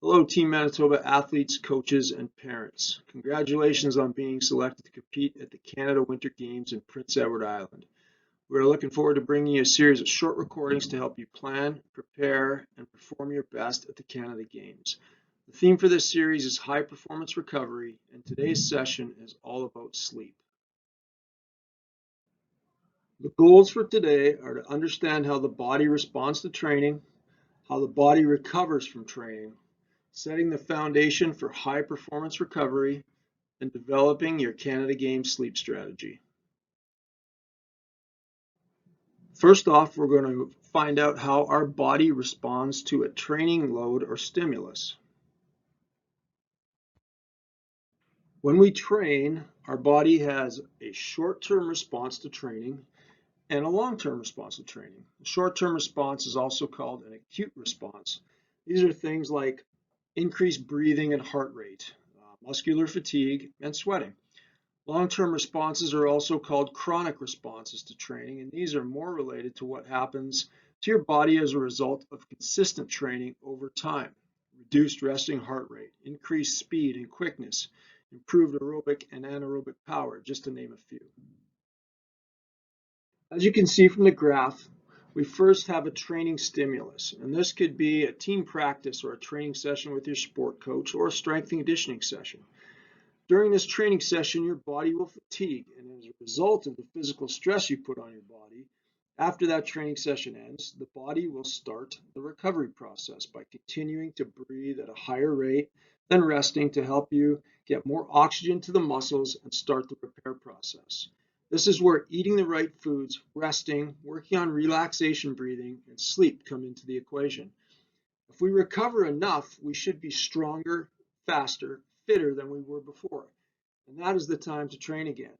Hello, Team Manitoba athletes, coaches, and parents. Congratulations on being selected to compete at the Canada Winter Games in Prince Edward Island. We're looking forward to bringing you a series of short recordings to help you plan, prepare, and perform your best at the Canada Games. The theme for this series is high performance recovery, and today's session is all about sleep. The goals for today are to understand how the body responds to training, how the body recovers from training, setting the foundation for high performance recovery, and developing your Canada Games sleep strategy. First off, we're going to find out how our body responds to a training load or stimulus. When we train, our body has a short-term response to training and a long-term response to training. The short-term response is also called an acute response. These are things like increased breathing and heart rate, muscular fatigue, and sweating. Long-term responses are also called chronic responses to training, and these are more related to what happens to your body as a result of consistent training over time. Reduced resting heart rate, increased speed and quickness, improved aerobic and anaerobic power, just to name a few. As you can see from the graph, we first have a training stimulus, and this could be a team practice or a training session with your sport coach or a strength and conditioning session. During this training session, your body will fatigue, and as a result of the physical stress you put on your body, after that training session ends, the body will start the recovery process by continuing to breathe at a higher rate than resting to help you get more oxygen to the muscles and start the repair process. This is where eating the right foods, resting, working on relaxation breathing, and sleep come into the equation. If we recover enough, we should be stronger, faster, fitter than we were before. And that is the time to train again.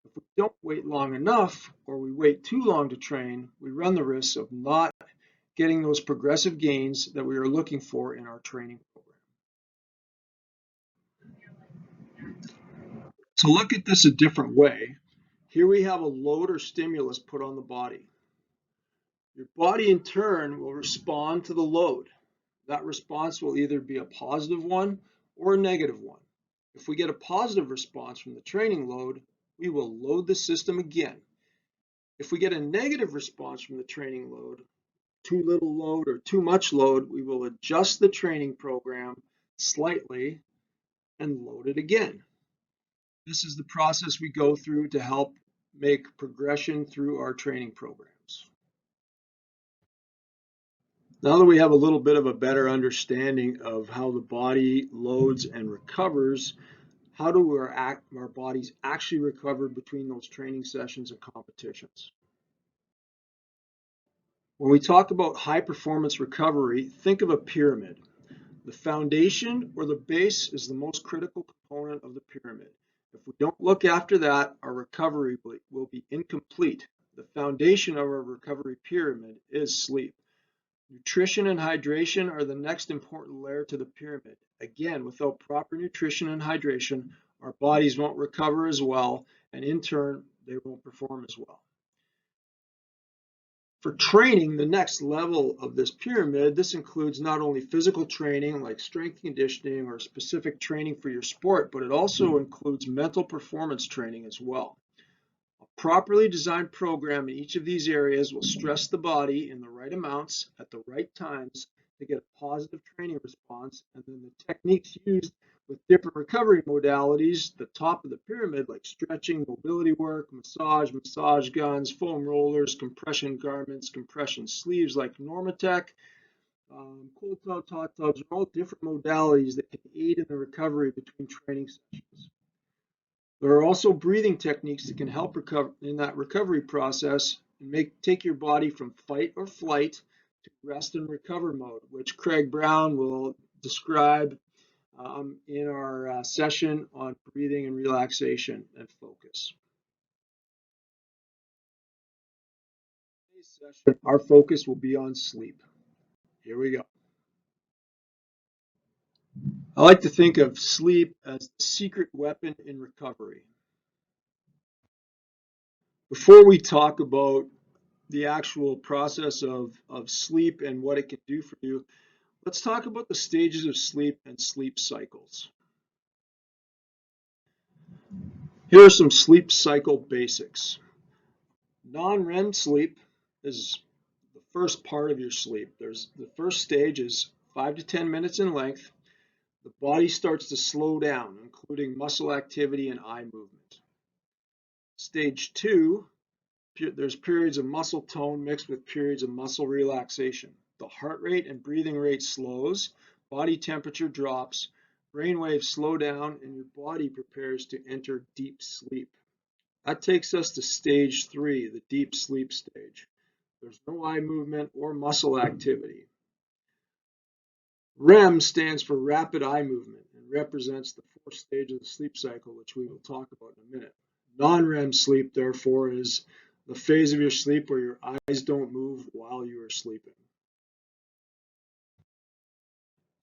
If we don't wait long enough, or we wait too long to train, we run the risk of not getting those progressive gains that we are looking for in our training program. To look at this a different way, here we have a load or stimulus put on the body. Your body in turn will respond to the load. That response will either be a positive one or a negative one. If we get a positive response from the training load, we will load the system again. If we get a negative response from the training load, too little load or too much load, we will adjust the training program slightly and load it again. This is the process we go through to help make progression through our training programs. Now that we have a little bit of a better understanding of how the body loads and recovers, how do our bodies actually recover between those training sessions and competitions? When we talk about high performance recovery, think of a pyramid. The foundation or the base is the most critical component of the pyramid. If we don't look after that, our recovery will be incomplete. The foundation of our recovery pyramid is sleep. Nutrition and hydration are the next important layer to the pyramid. Again, without proper nutrition and hydration, our bodies won't recover as well, and in turn, they won't perform as well. For training, the next level of this pyramid, this includes not only physical training like strength conditioning or specific training for your sport, but it also includes mental performance training as well. A properly designed program in each of these areas will stress the body in the right amounts at the right times to get a positive training response, and then the techniques used with different recovery modalities, the top of the pyramid like stretching, mobility work, massage guns, foam rollers, compression garments, compression sleeves like Normatec, cold tubs, hot tubs, are all different modalities that can aid in the recovery between training sessions. There are also breathing techniques that can help recover in that recovery process and take your body from fight or flight to rest and recover mode, which Craig Brown will describe in our session on breathing and relaxation and focus. In today's session, our focus will be on sleep. Here we go. I like to think of sleep as the secret weapon in recovery. Before we talk about the actual process of sleep and what it can do for you, Let's talk about the stages of sleep and sleep cycles. Here are some sleep cycle basics. Non-REM sleep is the first part of your sleep. The first stage is 5 to 10 minutes in length. The body starts to slow down, including muscle activity and eye movement. Stage 2, there's periods of muscle tone mixed with periods of muscle relaxation. The heart rate and breathing rate slows, body temperature drops, brain waves slow down, and your body prepares to enter deep sleep. That takes us to stage 3, the deep sleep stage. There's no eye movement or muscle activity. REM stands for rapid eye movement and represents the fourth stage of the sleep cycle, which we will talk about in a minute. Non-REM sleep, therefore, is the phase of your sleep where your eyes don't move while you are sleeping.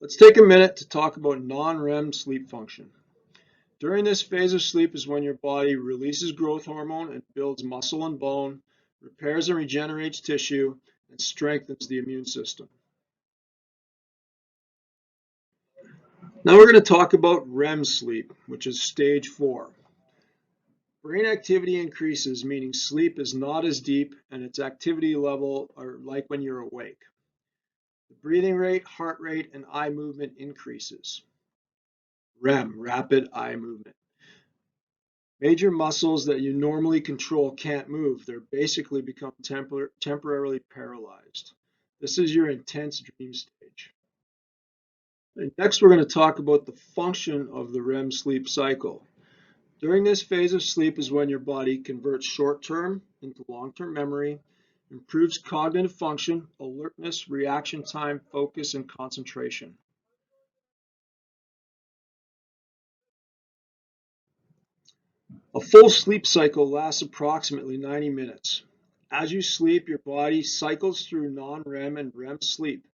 Let's take a minute to talk about non-REM sleep function. During this phase of sleep is when your body releases growth hormone and builds muscle and bone, repairs and regenerates tissue, and strengthens the immune system. Now we're going to talk about REM sleep, which is stage 4. Brain activity increases, meaning sleep is not as deep and its activity level are like when you're awake. The breathing rate, heart rate, and eye movement increases. REM, rapid eye movement. Major muscles that you normally control can't move. They're basically become temporarily paralyzed. This is your intense dream stage. And next, we're going to talk about the function of the REM sleep cycle. During this phase of sleep is when your body converts short-term into long-term memory, improves cognitive function, alertness, reaction time, focus, and concentration. A full sleep cycle lasts approximately 90 minutes. As you sleep, your body cycles through non-REM and REM sleep.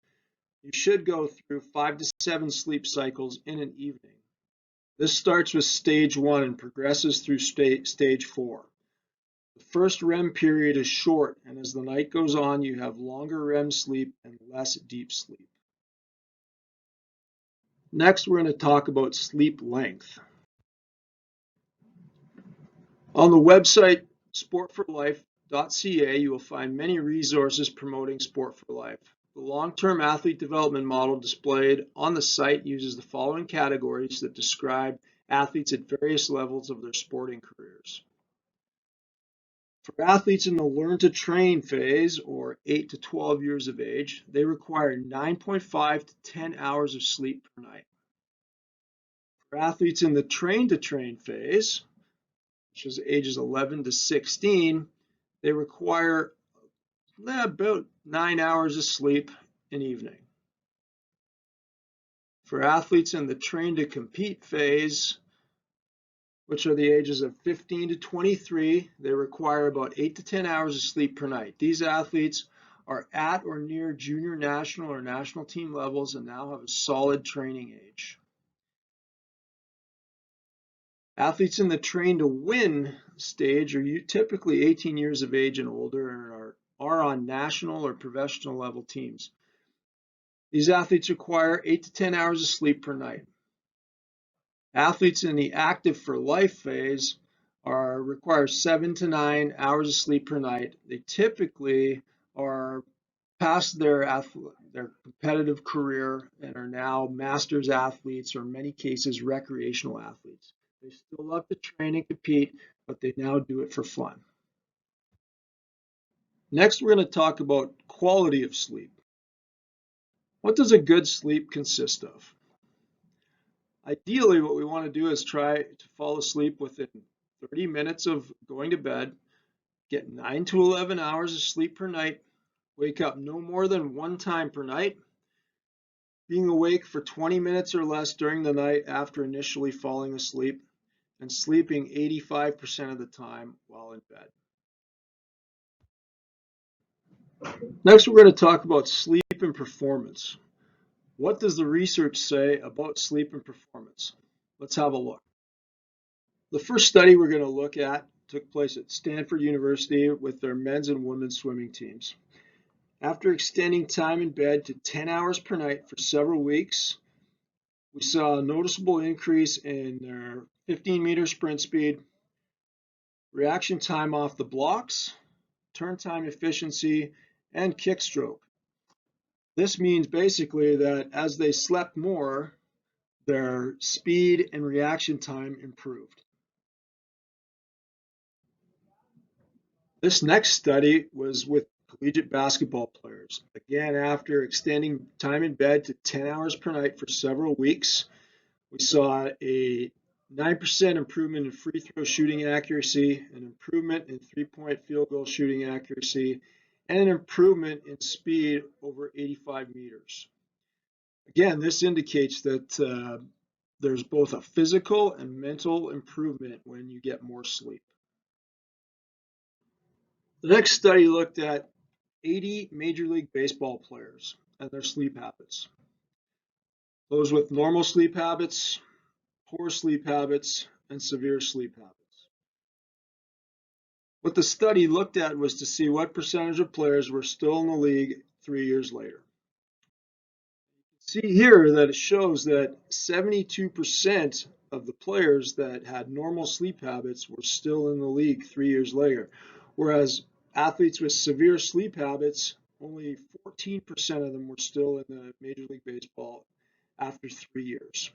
You should go through 5 to 7 sleep cycles in an evening. This starts with stage 1 and progresses through stage 4. The first REM period is short, and as the night goes on, you have longer REM sleep and less deep sleep. Next, we're going to talk about sleep length. On the website sportforlife.ca, you will find many resources promoting Sport for Life. The long-term athlete development model displayed on the site uses the following categories that describe athletes at various levels of their sporting careers. For athletes in the learn to train phase, or 8 to 12 years of age, they require 9.5 to 10 hours of sleep per night. For athletes in the train to train phase, which is ages 11 to 16, they require about 9 hours of sleep an evening. For athletes in the train to compete phase, which are the ages of 15 to 23, they require about 8 to 10 hours of sleep per night. These athletes are at or near junior national or national team levels and now have a solid training age. Athletes in the train to win stage are typically 18 years of age and older and are on national or professional level teams. These athletes require 8 to 10 hours of sleep per night. Athletes in the active for life phase require 7 to 9 hours of sleep per night. They typically are past their competitive career and are now masters athletes or in many cases recreational athletes. They still love to train and compete, but they now do it for fun. Next, we're going to talk about quality of sleep. What does a good sleep consist of? Ideally, what we want to do is try to fall asleep within 30 minutes of going to bed, get 9 to 11 hours of sleep per night, wake up no more than 1 time per night, being awake for 20 minutes or less during the night after initially falling asleep, and sleeping 85% of the time while in bed. Next, we're going to talk about sleep and performance. What does the research say about sleep and performance? Let's have a look. The first study we're going to look at took place at Stanford University with their men's and women's swimming teams. After extending time in bed to 10 hours per night for several weeks, we saw a noticeable increase in their 15-meter sprint speed, reaction time off the blocks, turn time efficiency, and kick stroke. This means basically that as they slept more, their speed and reaction time improved. This next study was with collegiate basketball players. Again, after extending time in bed to 10 hours per night for several weeks, we saw a 9% improvement in free throw shooting accuracy, an improvement in three-point field goal shooting accuracy, and an improvement in speed over 85 meters. Again, this indicates that there's both a physical and mental improvement when you get more sleep. The next study looked at 80 Major League Baseball players and their sleep habits. Those with normal sleep habits, poor sleep habits, and severe sleep habits. What the study looked at was to see what percentage of players were still in the league 3 years later. See here that it shows that 72% of the players that had normal sleep habits were still in the league 3 years later, whereas athletes with severe sleep habits, only 14% of them were still in the Major League Baseball after 3 years.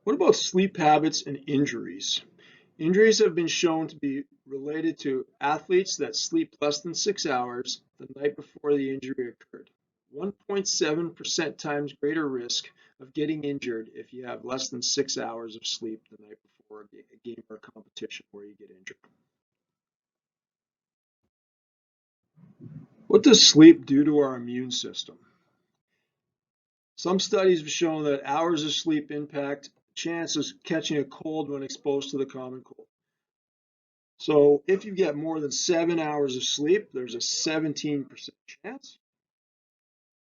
What about sleep habits and injuries? Injuries have been shown to be related to athletes that sleep less than 6 hours the night before the injury occurred. 1.7% times greater risk of getting injured if you have less than 6 hours of sleep the night before a game or a competition where you get injured. What does sleep do to our immune system? Some studies have shown that hours of sleep impact chances of catching a cold when exposed to the common cold. So if you get more than 7 hours of sleep, there's a 17% chance.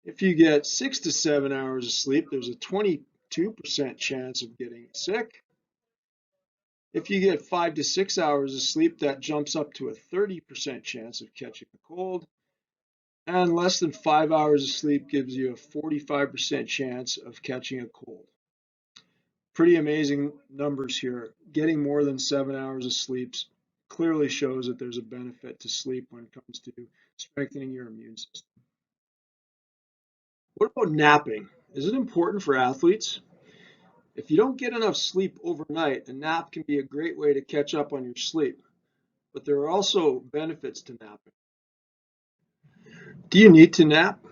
If you get 6 to 7 hours of sleep, there's a 22% chance of getting sick. If you get 5 to 6 hours of sleep, that jumps up to a 30% chance of catching a cold. And less than 5 hours of sleep gives you a 45% chance of catching a cold. Pretty amazing numbers here. Getting more than 7 hours of sleep clearly shows that there's a benefit to sleep when it comes to strengthening your immune system. What about napping? Is it important for athletes? If you don't get enough sleep overnight, a nap can be a great way to catch up on your sleep. But there are also benefits to napping. Do you need to nap?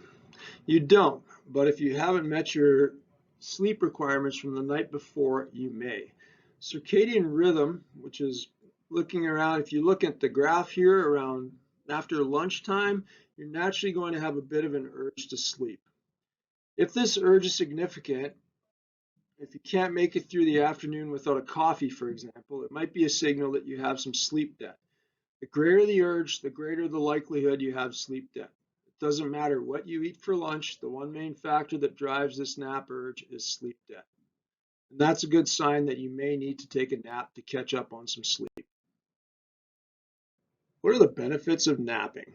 You don't, but if you haven't met your sleep requirements from the night before, you may. Circadian rhythm, which is looking around, if you look at the graph here around after lunchtime, you're naturally going to have a bit of an urge to sleep. If this urge is significant, if you can't make it through the afternoon without a coffee, for example, it might be a signal that you have some sleep debt. The greater the urge, the greater the likelihood you have sleep debt. It doesn't matter what you eat for lunch, the one main factor that drives this nap urge is sleep debt. And that's a good sign that you may need to take a nap to catch up on some sleep. What are the benefits of napping?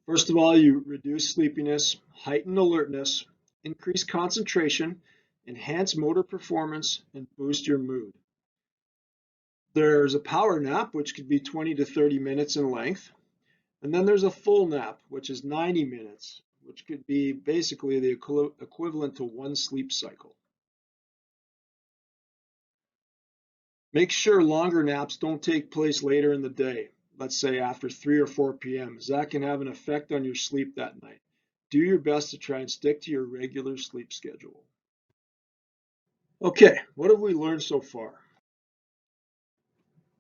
First of all, you reduce sleepiness, heighten alertness, increase concentration, enhance motor performance, and boost your mood. There's a power nap, which could be 20 to 30 minutes in length. And then there's a full nap, which is 90 minutes, which could be basically the equivalent to one sleep cycle. Make sure longer naps don't take place later in the day, let's say after 3 or 4 p.m., as that can have an effect on your sleep that night. Do your best to try and stick to your regular sleep schedule. Okay, what have we learned so far?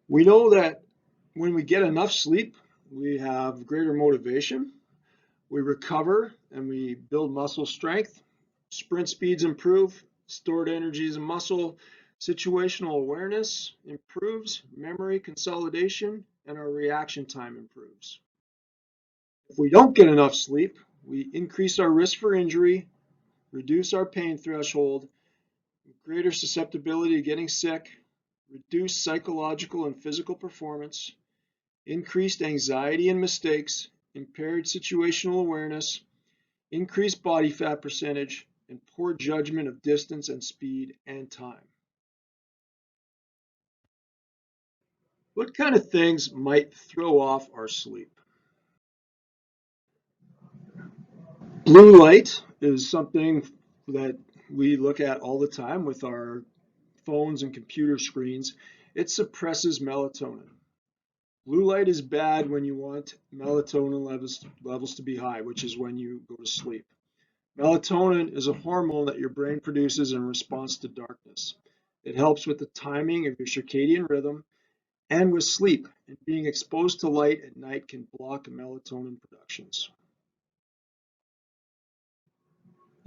We know that when we get enough sleep, we have greater motivation, we recover, and we build muscle strength. Sprint speeds improve, stored energy is a muscle, situational awareness improves, memory consolidation, and our reaction time improves. If we don't get enough sleep, we increase our risk for injury, reduce our pain threshold, greater susceptibility to getting sick, reduce psychological and physical performance, increased anxiety and mistakes, impaired situational awareness, increased body fat percentage, and poor judgment of distance and speed and time. What kind of things might throw off our sleep? Blue light is something that we look at all the time with our phones and computer screens. It suppresses melatonin. Blue light is bad when you want melatonin levels to be high, which is when you go to sleep. Melatonin is a hormone that your brain produces in response to darkness. It helps with the timing of your circadian rhythm and with sleep, and being exposed to light at night can block melatonin productions.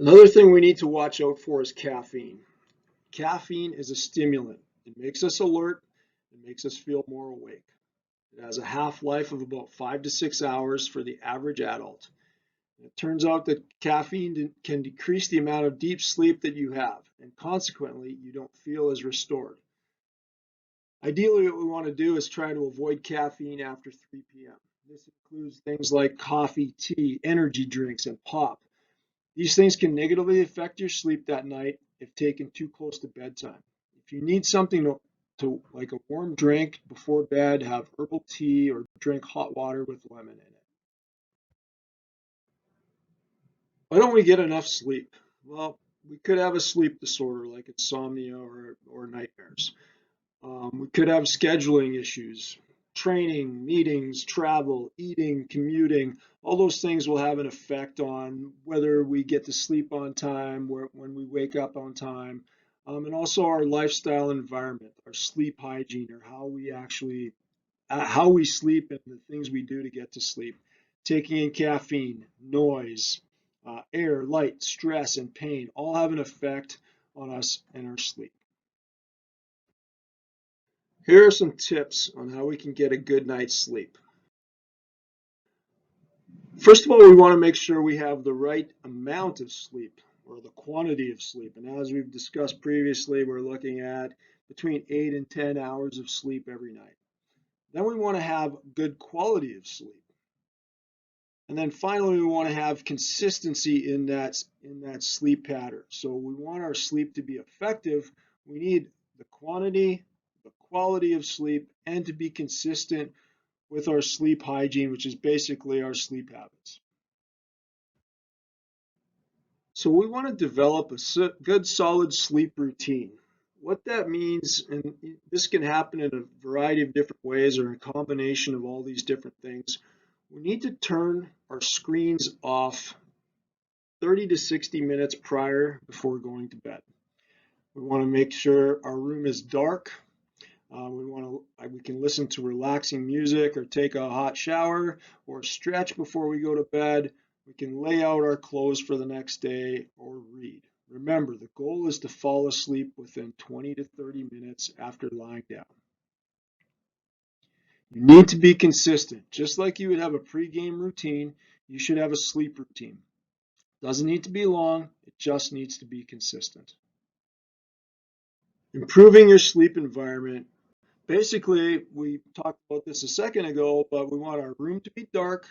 Another thing we need to watch out for is caffeine. Caffeine is a stimulant. It makes us alert. It makes us feel more awake. It has a half-life of about 5 to 6 hours for the average adult. It turns out that caffeine can decrease the amount of deep sleep that you have, and consequently, you don't feel as restored. Ideally, what we want to do is try to avoid caffeine after 3 p.m. This includes things like coffee, tea, energy drinks, and pop. These things can negatively affect your sleep that night if taken too close to bedtime. If you need something like a warm drink before bed, have herbal tea or drink hot water with lemon in it. Why don't we get enough sleep? Well, we could have a sleep disorder like insomnia or nightmares. We could have scheduling issues, training, meetings, travel, eating, commuting. All those things will have an effect on whether we get to sleep on time, when we wake up on time, and also our lifestyle environment, our sleep hygiene, or how we sleep and the things we do to get to sleep. Taking in caffeine, noise, air, light, stress, and pain all have an effect on us and our sleep. Here are some tips on how we can get a good night's sleep. First of all, we want to make sure we have the right amount of sleep or the quantity of sleep. And as we've discussed previously, we're looking at between 8 and 10 hours of sleep every night. Then we want to have good quality of sleep. And then finally, we want to have consistency in that sleep pattern. So we want our sleep to be effective. We need the quantity, the quality of sleep, and to be consistent with our sleep hygiene, which is basically our sleep habits. So we want to develop a good, solid sleep routine. What that means, and this can happen in a variety of different ways or a combination of all these different things, we need to turn our screens off 30 to 60 minutes prior before going to bed. We want to make sure our room is dark. We can listen to relaxing music or take a hot shower or stretch before we go to bed. We can lay out our clothes for the next day or read. Remember, the goal is to fall asleep within 20 to 30 minutes after lying down. You need to be consistent. Just like you would have a pregame routine, you should have a sleep routine. Doesn't need to be long, it just needs to be consistent. Improving your sleep environment. Basically, we talked about this a second ago, but we want our room to be dark.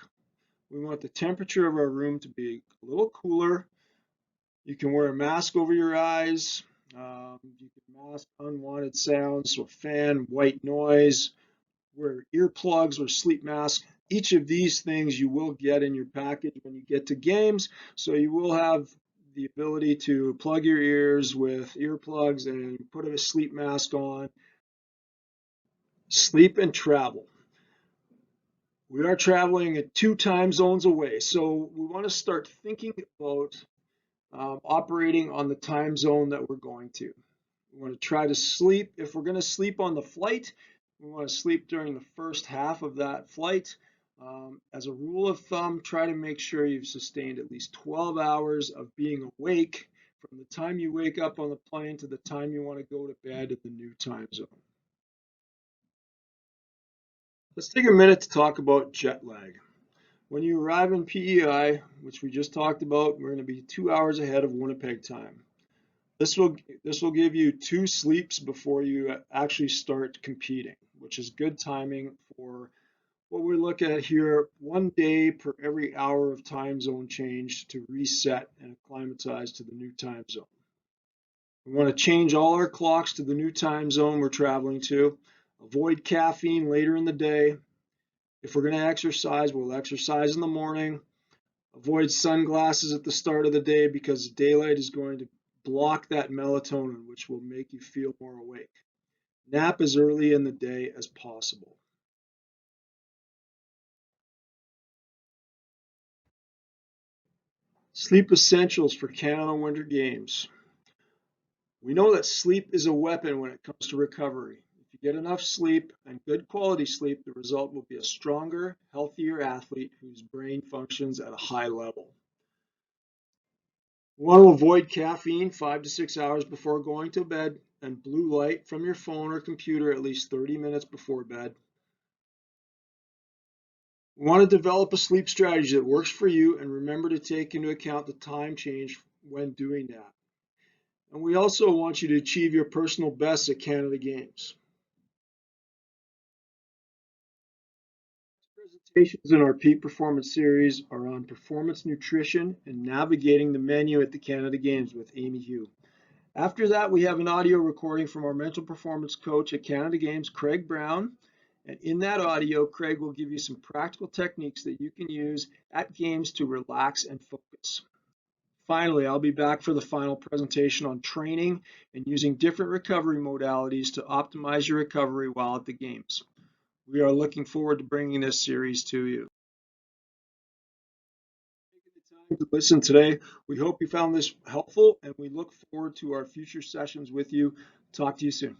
We want the temperature of our room to be a little cooler. You can wear a mask over your eyes. You can mask unwanted sounds, so fan, white noise, wear earplugs or sleep masks. Each of these things you will get in your package when you get to games, so you will have the ability to plug your ears with earplugs and put a sleep mask on. Sleep and travel. We are traveling at 2 time zones away, so we want to start thinking about operating on the time zone that we're going to. We want to try to sleep. If we're going to sleep on the flight, we want to sleep during the first half of that flight. As a rule of thumb, try to make sure you've sustained at least 12 hours of being awake from the time you wake up on the plane to the time you want to go to bed in the new time zone. Let's take a minute to talk about jet lag. When you arrive in PEI, which we just talked about, we're going to be 2 hours ahead of Winnipeg time. This will give you 2 sleeps before you actually start competing, which is good timing for what we look at here, 1 day per every hour of time zone change to reset and acclimatize to the new time zone. We want to change all our clocks to the new time zone we're traveling to. Avoid caffeine later in the day. If we're going to exercise, we'll exercise in the morning. Avoid sunglasses at the start of the day because daylight is going to block that melatonin, which will make you feel more awake. Nap as early in the day as possible. Sleep essentials for Canada Winter Games. We know that sleep is a weapon when it comes to recovery. If you get enough sleep and good quality sleep, the result will be a stronger, healthier athlete whose brain functions at a high level. We want to avoid caffeine 5 to 6 hours before going to bed and blue light from your phone or computer at least 30 minutes before bed. We want to develop a sleep strategy that works for you and remember to take into account the time change when doing that. And we also want you to achieve your personal best at Canada Games. Presentations in our Peak Performance series are on performance nutrition and navigating the menu at the Canada Games with Amy Hugh. After that, we have an audio recording from our mental performance coach at Canada Games, Craig Brown. And in that audio, Craig will give you some practical techniques that you can use at games to relax and focus. Finally, I'll be back for the final presentation on training and using different recovery modalities to optimize your recovery while at the games. We are looking forward to bringing this series to you. Taking the time to listen today. We hope you found this helpful and we look forward to our future sessions with you. Talk to you soon.